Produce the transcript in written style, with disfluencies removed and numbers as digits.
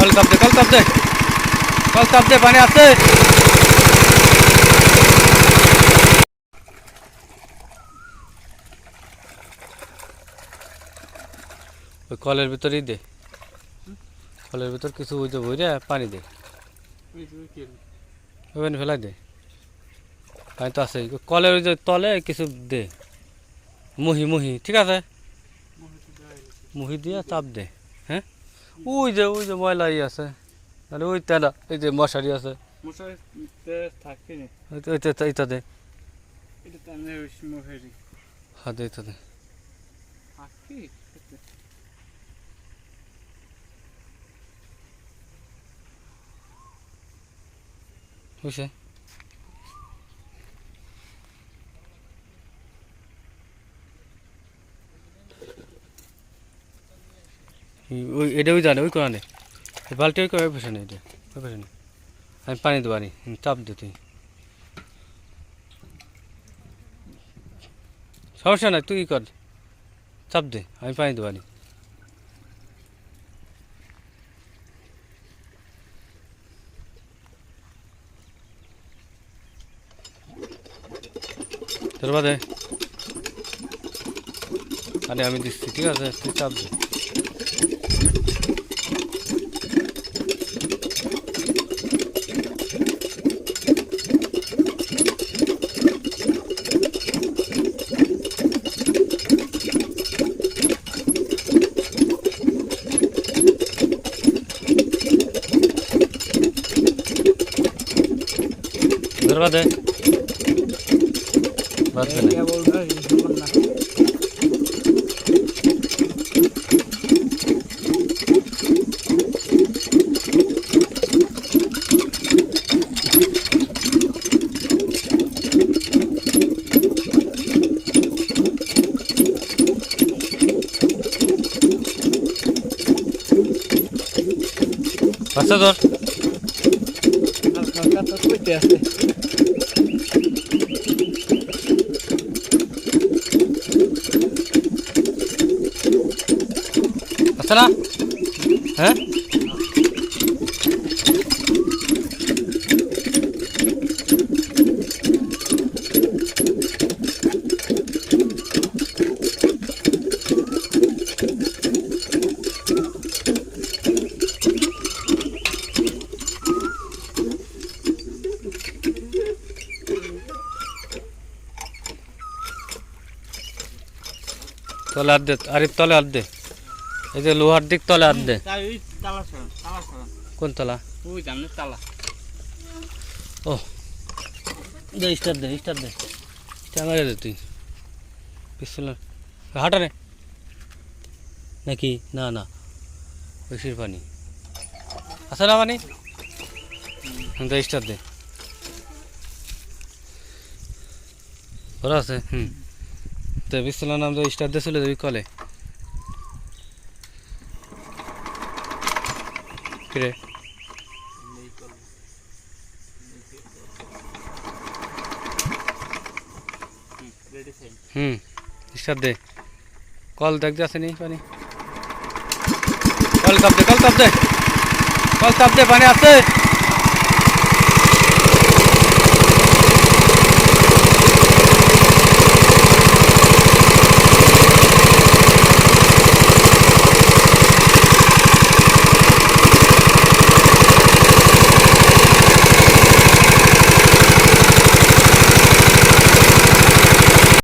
Call চাপ দে, call চাপ দে, call চাপ দে, পানি আছে। ওই কলের ভিতরেই দে, কলের ভিতর কিছু ওই যে ভরে পানি দে, ওখানে ফেলাই দে, পানি তো আছে। কলের ওই যে তলে কিছু দে, মুহি মুহি, ঠিক আছে, মুহি দিয়ে চাপ দে। হ্যাঁ, ওই যে ময়লা ই আছে, তাহলে ওই তেলা, এই যে মশারি আছে, এইটা দে, হ্যাঁ দে, এইটা দে। বুঝছে, ওই এটা ওই জানে, ওই কোরআনে বালতি ওই ওই পেছনে, এটা ওই পেছনে আমি পানি দেবো, আনি চাপ দে তুই, সমস্যা নাই, তুই কর, চাপ দে, আমি পানি দেবো, আনি তোর বাদে আরে আমি দিচ্ছি, ঠিক আছে, তুই চাপ দে। তোর বাদে বাদবে না, বাচ্চা তোর আচ্ছা না, হ্যাঁ তলে হাত দে, আরিফ তলে হাত দে, এই যে লোহার দিক তলে হাত দে। কোন তলা? ও দে, স্টার দে, স্টার দে, স্টার মারে দে তুই, পিস্তল হাঁটা রে নাকি, না না বেশির পানি আছে না, পানি দে, স্টার দে, ওরা আছে। তো পিস্তলের নাম তো স্টার দিয়ে চলে যাবি কলে, কিরে স্টার দে, কল দেখ যাচ্ছে নি পানি, কল চাপ দে, কল চাপ দে, কল চাপ দে, পানি আছে।